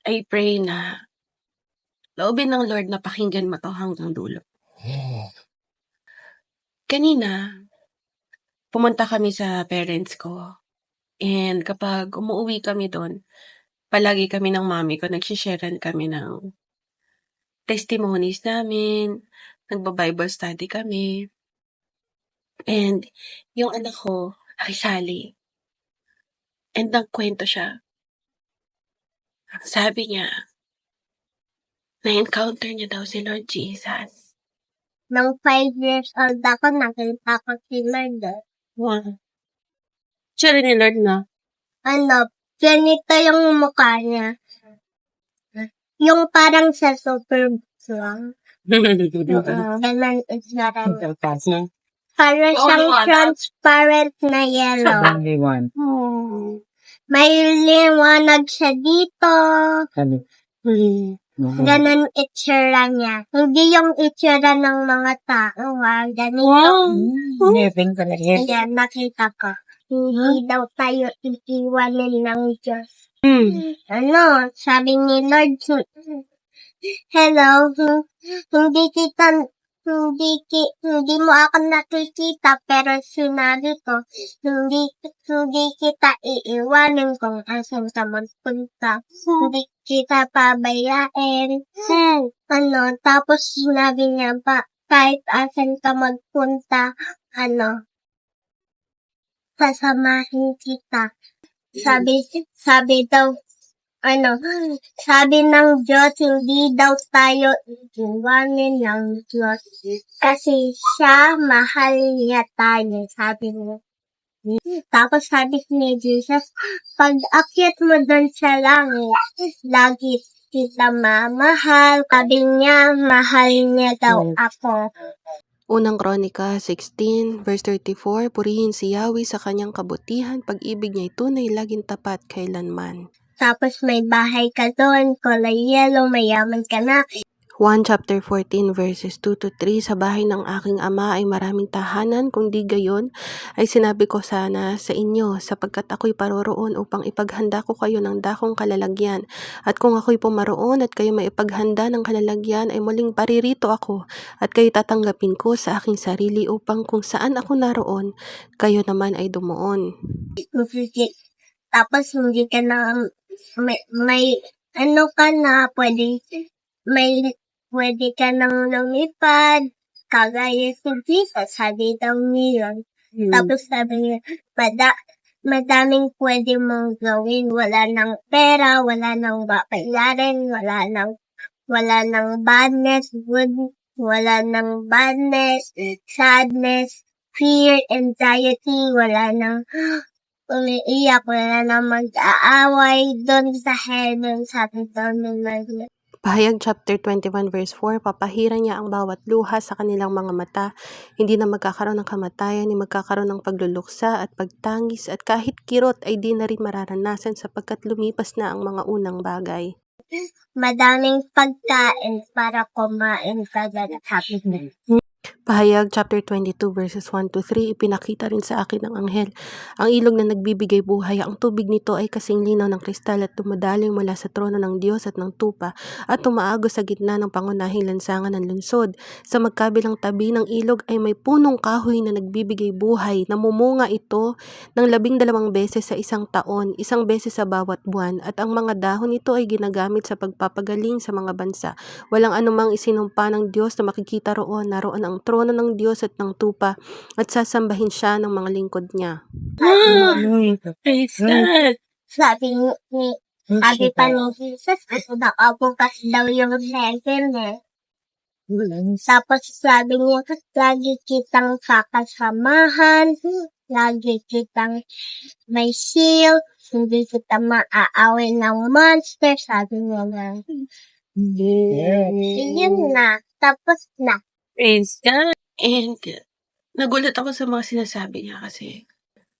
I pray na loobin ng Lord na pakinggan mo 'to hanggang dulo. Kanina, pumunta kami sa parents ko and kapag umuuwi kami do'n, palagi kami ng mommy ko nagse-share-an kami ng testimonies namin, nagba-Bible study kami. And yung anak ko nakisali and nagkuwento siya. Sabi niya, na-encounter niya daw si Lord Jesus. Nung 5 years old ako, nakita ko si Lord. Wow. Tsura ni Lord na. Ganito yung mukha niya. Yung parang sa super lang. Ganun itsura niya. Parang siyang transparent na yellow. May liwanag siya dito. Ganun itsura niya. Hindi yung itsura ng mga tao. Ganito. Wow. Ayan, nakita ko. Hindi daw tayo iiwanin ng Diyos. Sabi ni Lord, hello, hindi mo ako nakikita, pero sinabi ko, hindi kita iiwanin kung asan ka magpunta. Hindi kita pabayain. Tapos sinabi niya pa, kahit asan ka magpunta, sasamahin kita. Sabi ng Diyos, hindi daw tayo iiwanin ng Diyos. Kasi siya, mahal niya tayo, sabi niya. Tapos sabi ni Jesus, pag akyat mo doon sa langit, lagi kita mamahal. Sabi niya, mahal niya daw ako. Unang Kronika 16, verse 34, purihin si Yahweh sa kanyang kabutihan, pag-ibig niya'y tunay, laging tapat, kailanman. Tapos may bahay ka doon, kulay yellow, mayaman ka na. 1 chapter 14 verses 2 to 3, sa bahay ng aking ama ay maraming tahanan, kung di gayon ay sinabi ko sana sa inyo, sapagkat ako'y paroroon upang ipaghanda ko kayo ng dakong kalalagyan. At kung ako'y pumaroon at kayo maipaghanda ng kalalagyan, ay muling paririto ako at kayo tatanggapin ko sa aking sarili, upang kung saan ako naroon, kayo naman ay dumuon. Tapos hindi ka na, may ka na, pwede ka nang lumipad, kagaya si Jesus, sabi daw niya. Tapos sabi niya, madaming pwede mong gawin, wala nang pera, wala nang babayaran, wala nang badness, wala nang badness, sadness, fear, anxiety, wala nang umiiyak, wala nang mag-aaway, doon sa heaven, sabi daw nila. Pahayag chapter 21 verse 4, papahiran niya ang bawat luha sa kanilang mga mata, hindi na magkakaroon ng kamatayan, ni magkakaroon ng pagluluksa at pagtangis, at kahit kirot ay di na rin mararanasan, sapagkat lumipas na ang mga unang bagay. Madaming pagkain para kumain ka agad. Pahayag chapter 22 verses 1 to 3, ipinakita rin sa akin ng anghel ang ilog na nagbibigay buhay. Ang tubig nito ay kasing linaw ng kristal at dumadaling mula sa trono ng Diyos at ng tupa, at tumaagos sa gitna ng pangunahing lansangan ng lungsod. Sa magkabilang tabi ng ilog ay may punong kahoy na nagbibigay buhay. Namumunga ito ng 12 beses sa isang taon, isang beses sa bawat buwan, at ang mga dahon nito ay ginagamit sa pagpapagaling sa mga bansa. Walang anumang isinumpa ng Diyos na makikita roon. Naroon ang trono ng Diyos at ng tupa, at sasambahin siya ng mga lingkod niya. Praise God. Sabi pa ni Jesus, nakabukas daw yung heaven . Tapos sabi niya, lagi kitang kakasamahan, lagi kitang may shield, hindi kita maaawin ng monster, sabi niya na. Yun na, tapos na. Praise God. And nagulat ako sa mga sinasabi niya kasi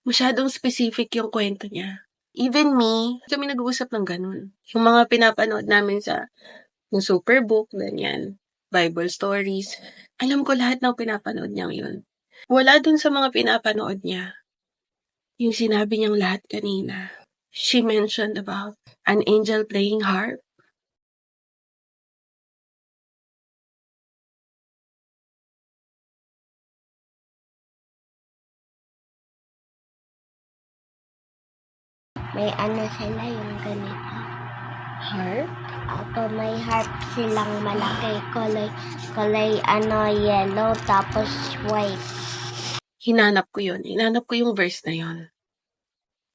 masyadong specific yung kwento niya. Even me, kami nag-uusap ng ganun. Yung mga pinapanood namin sa yung Superbook, ganyan, Bible stories, alam ko lahat ng pinapanood niyang yun. Wala dun sa mga pinapanood niya yung sinabi niyang lahat kanina. She mentioned about an angel playing harp. may ano sila yung ganito. Harp? Ako may harp silang malaki. Kulay yellow tapos white. Hinanap ko yun. Hinanap ko yung verse na yun.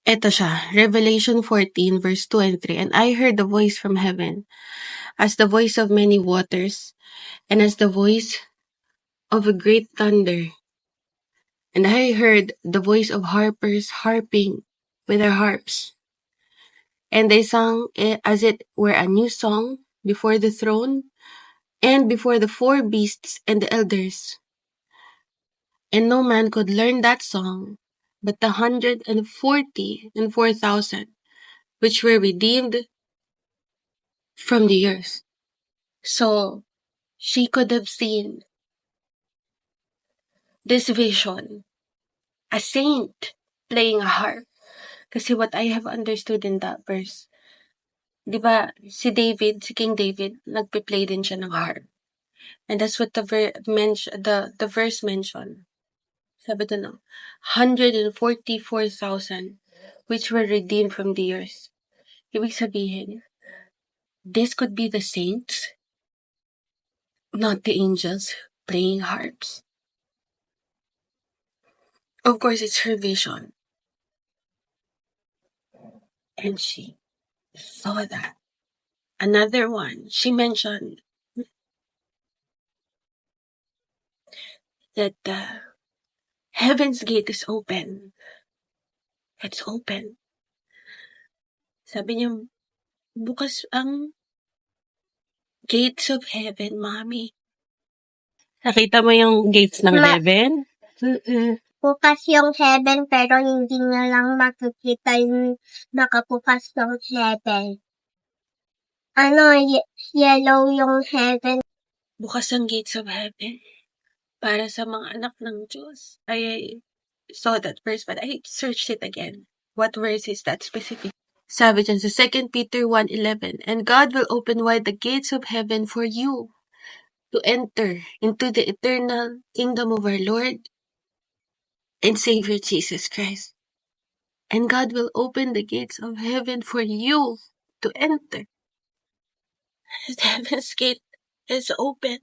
Ito siya, Revelation 14 verse 2 and 3. And I heard a voice from heaven, as the voice of many waters, and as the voice of a great thunder. And I heard the voice of harpers harping with their harps. And they sang it as it were a new song before the throne and before the four beasts and the elders. And no man could learn that song but the 144,000 which were redeemed from the earth. So she could have seen this vision, a saint playing a harp. Kasi what I have understood in that verse, di ba, si King David, nagpe-play din siya ng harp. And that's what the verse mentioned. Sabi doon, 144,000 which were redeemed from the earth. Ibig sabihin, this could be the saints, not the angels, playing harps. Of course, it's her vision. And she saw that. Another one, she mentioned that the heaven's gate is open. It's open. Sabi niya, bukas ang gates of heaven, Mommy. Nakita mo yung gates ng heaven? Bukas yung 7 pero hindi na lang makikita yung nakabukas ng 7. Yellow yung heaven. Bukas ang gates of heaven para sa mga anak ng Diyos. I saw that verse but I searched it again. What verse is that specific? Sabi dyan sa 2 Peter 1:11, and God will open wide the gates of heaven for you to enter into the eternal kingdom of our Lord and Savior Jesus Christ. And God will open the gates of heaven for you to enter. The heaven's gate is open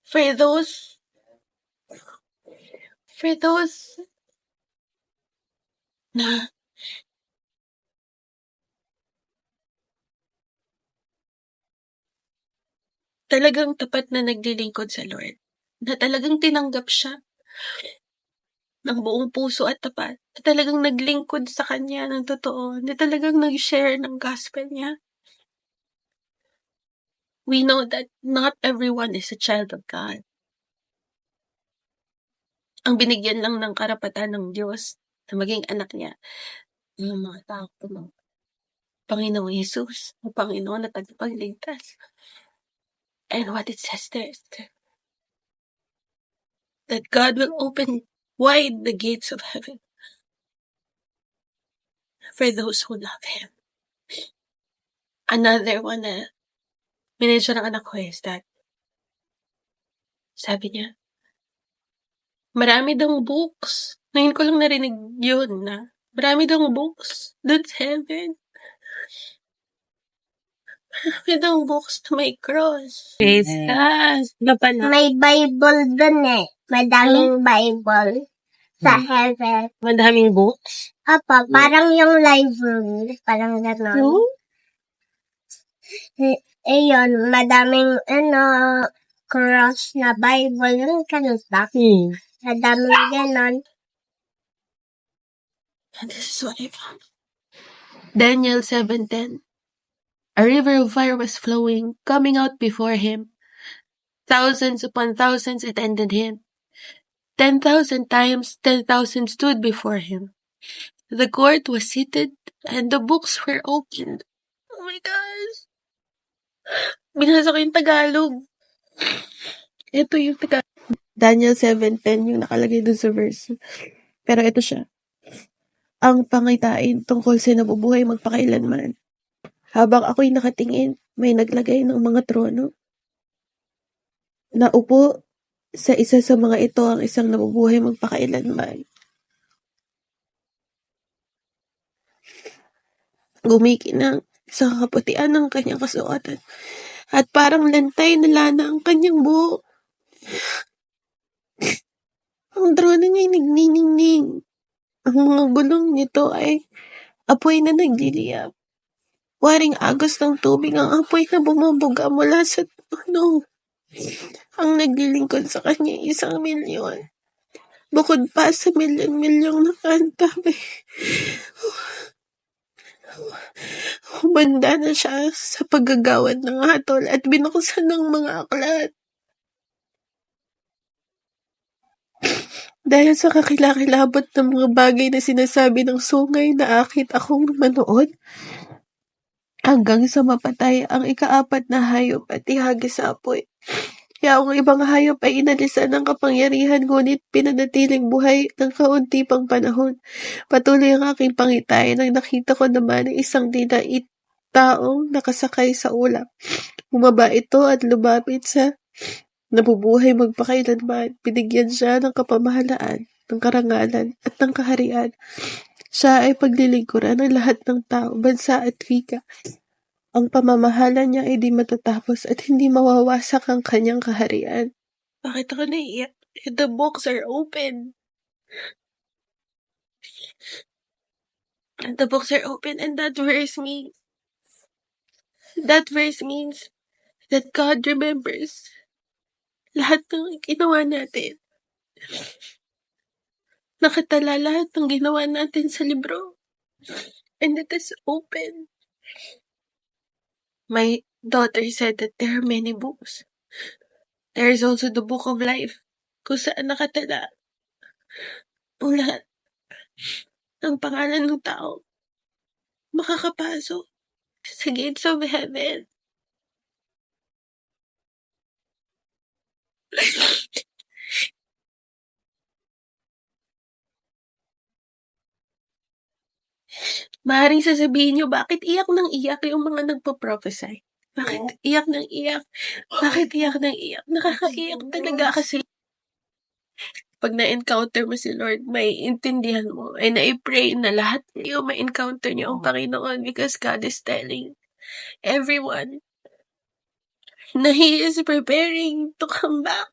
for those na talagang tapat na naglilingkod sa Lord, na talagang tinanggap siya ng buong puso at tapat, na talagang naglingkod sa Kanya ng totoo, na talagang nag-share ng gospel niya. We know that not everyone is a child of God. Ang binigyan lang ng karapatan ng Diyos na maging anak niya, yung mga tao ng Panginoong Jesus, ang Panginoon na tagapagligtas. And what it says there is that God will open wide the gates of heaven for those who love Him. Another one na minensyon ng anak ko is that, sabi niya, marami daw books. Ngayon ko lang narinig yun na marami daw books dun sa heaven. Marami daw books na may cross. Praise God. May Bible dun eh. Madaming Bible sa heaven. Madaming books? Apa, parang yung library. Parang gano'n. Ayun, madaming cross na Bible. Yung kanusta. Madaming gano'n. And this is what I found. Daniel 7:10. A river of fire was flowing, coming out before him. Thousands upon thousands attended him. 10,000 times 10,000 stood before him. The court was seated, and the books were opened. Oh my gosh! Binasa ko yung Tagalog. Ito yung Tagalog. Daniel 7:10 yung nakalagay dun sa verse. Pero ito siya. Ang pangitain tungkol sa nabubuhay magpakailanman. Habang ako'y nakatingin, may naglagay ng mga trono. Naupo sa isa sa mga ito ang isang nabubuhay magpakailanman. Gumikinang sa kaputian ng kanyang kasuotan at parang lantay na lana ang kanyang buhok. Ang drone niya'y nagniningning. Ang mga gulong nito ay apoy na nagliliyab. Waring agos ng tubig ang apoy na bumubuga mula sa tunog. Ang naglilingkod sa kanya ay 1,000,000. Bukod pa sa milyon-milyong nakaantabay, humanda na siya sa paggagawad ng hatol at binuksan ng mga aklat. Dahil sa kakilakilabot ng mga bagay na sinasabi ng sungay na akit akong manood, hanggang sa mapatay ang ika-4 na hayop at ihagis sa apoy. Kaya ang ibang hayop ay inalisan ng kapangyarihan ngunit pinanatiling buhay ng kaunti pang panahon. Patuloy ang aking pangitay nang nakita ko naman ang isang dinait taong nakasakay sa ulap. Bumaba ito at lumapit sa nabubuhay magpakailanman. Binigyan siya ng kapamahalaan, ng karangalan at ng kaharian. Siya ay paglilingkuran ng lahat ng tao, bansa at wika. Ang pamamahala niya ay di matatapos at hindi mawawasak ang kanyang kaharian. Bakit ako naiiyak? The books are open. The books are open and that verse means that God remembers lahat ng ginawa natin. Nakatala lahat ng ginawa natin sa libro. And it is open. My daughter said that there are many books. There is also the book of life, kung saan nakatala ang lahat ng pangalan ng tao makakapasok sa gates of heaven. Maaaring sasabihin niyo, bakit iyak ng iyak yung mga nagpo-prophesy? Bakit iyak ng iyak? Bakit iyak ng iyak? Nakakaiyak talaga kasi pag na-encounter mo si Lord, may intindihan mo. And I pray na lahat niyo ma-encounter niyo ang Panginoon because God is telling everyone na He is preparing to come back.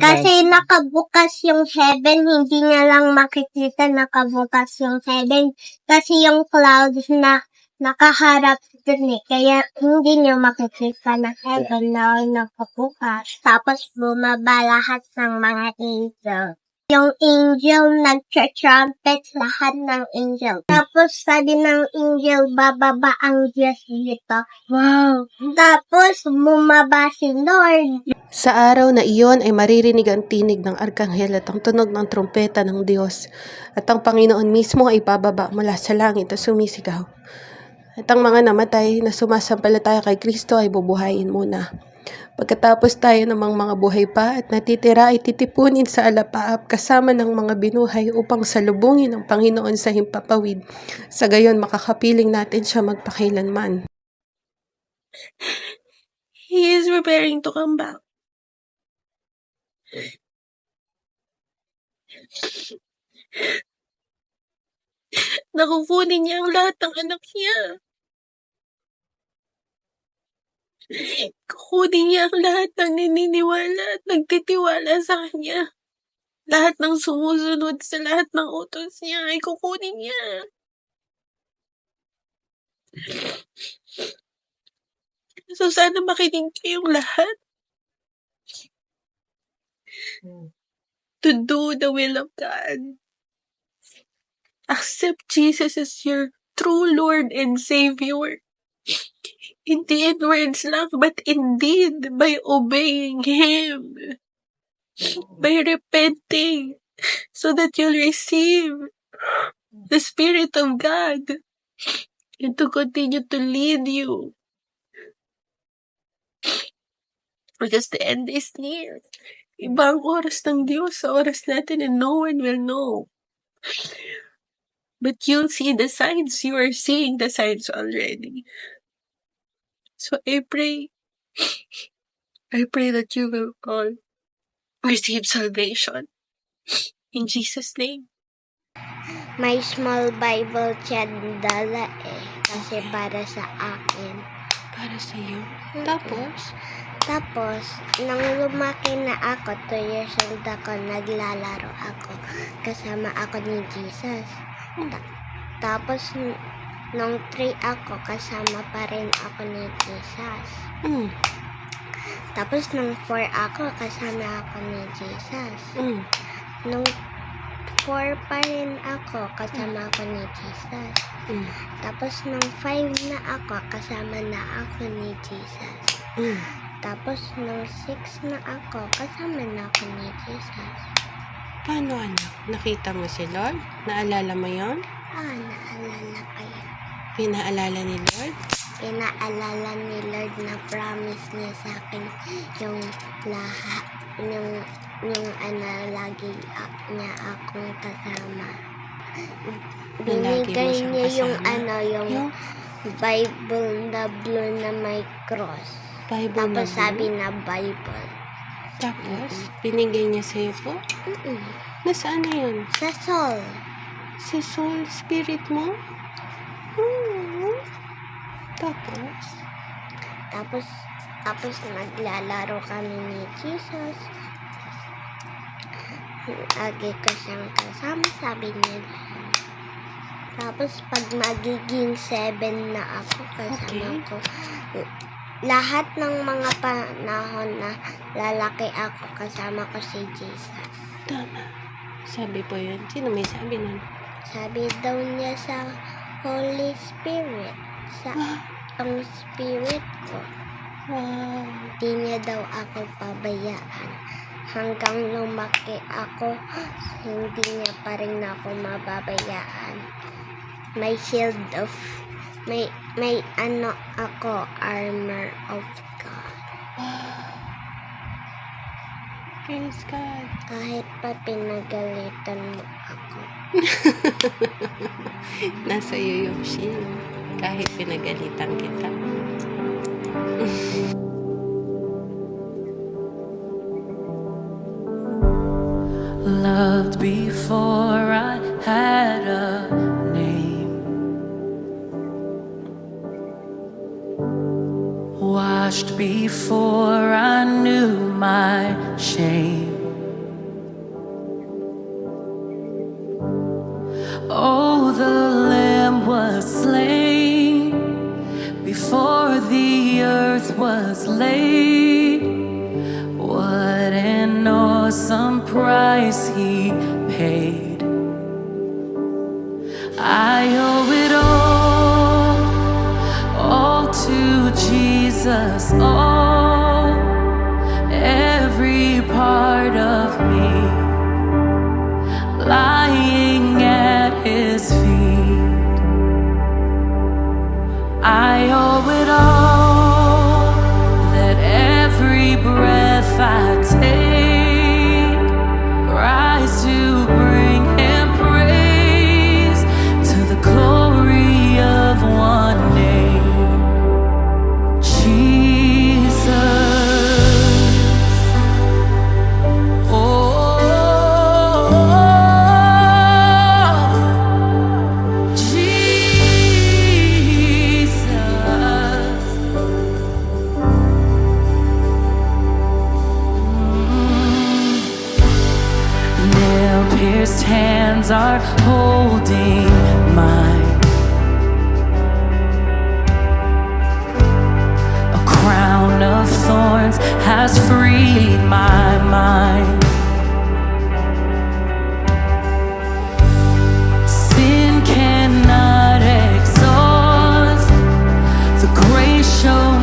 Kasi nakabukas yung heaven, hindi niya lang makikita nakabukas yung heaven. Kasi yung clouds na nakaharap dun kaya hindi niya makikita na heaven na nakabukas. Tapos bumaba lahat ng mga angel. Yung angel nagtra-trumpet, lahat ng angel. Tapos sabi ng angel, bababa ang Diyos dito. Wow! Tapos bumaba si Lord. Sa araw na iyon ay maririnig ang tinig ng arkanghel at ang tunog ng trumpeta ng Diyos. At ang Panginoon mismo ay bababa mula sa langit at sumisigaw. At ang mga namatay na sumasampalataya kay Kristo ay bubuhayin muna. Pagkatapos tayo namang mga buhay pa at natitira ay titipunin sa alapaap kasama ng mga binuhay upang salubungin ang Panginoon sa himpapawid. Sa gayon makakapiling natin siya magpakailanman. He is preparing to come back. Nakukunin niya ang lahat ng anak niya. Kukunin niya ang lahat ng naniniwala at nagtitiwala sa kanya. Lahat ng sumusunod sa lahat ng utos niya ay kukunin niya. So sana makinig kayong lahat. To do the will of God. Accept Jesus as your true Lord and Savior. Hindi in words lang, but indeed by obeying Him. By repenting, so that you'll receive the Spirit of God and to continue to lead you. Because the end is near. Iba ang oras ng Diyos sa oras natin and no one will know. But you'll see the signs. You are seeing the signs already. So I pray that you will all receive salvation. In Jesus' name. May small Bible siya dala kasi para sa akin. Para sa'yo. Tapos, Tapos, nang lumaki na ako, 2 years old ako, naglalaro ako. Kasama ako ni Jesus. Tapos, nung 3 ako, kasama pa rin ako ni Jesus. Tapos, nung 4 ako, kasama ako ni Jesus. Nung 4 pa rin ako, kasama ako ni Jesus. Tapos, nung 5 na ako, kasama na ako ni Jesus. Tapos, nung 6 na ako, kasama na ako ni Jesus. paano anak? Nakita mo si Lord? Naalala mo yon? Naalala ko yan. Pinaalala ni Lord? Pinaalala ni Lord na promise niya sa akin yung lahat, lagi niya akong kasama. Na lagi mo Binigay siyang niya yung kasama? yung Bible na blue na may cross. Bible Tapos na sabi blue? na Bible. Tapos, binigay niya sa'yo po? Nasaan na yun? Sa soul. Si soul spirit mo? Tapos, Tapos naglalaro kami ni Jesus. Lagi ko siyang kasama, sabi niya. Tapos pag magiging 7 na ako, kasama ko. Lahat ng mga panahon na lalaki ako, kasama ko si Jesus. tama. Sabi po yun. Sino may sabi nun? Sabi daw niya sa Holy Spirit, sa ang spirit ko. Wow. Di niya daw ako pabayaan. Hanggang lumaki ako, hindi niya pa rin ako mababayaan. May shield of, may ako, armor of God. Praise God. Kahit pa pinagalitan mo ako. Nasa iyo yung shield. Kahit pinagalitan kita. Loved before I had a name, washed before I knew my shame. Oh, the Lamb was slain before the earth was laid. What an awesome price he paid. I owe it all to Jesus, all, every part of me, lying at his feet. I owe it all, that every breath I take rise to bring him praise, to the glory of one name, Jesus. Nail-pierced hands are holding mine. A crown of thorns has freed my mind. Sin cannot exhaust the grace shown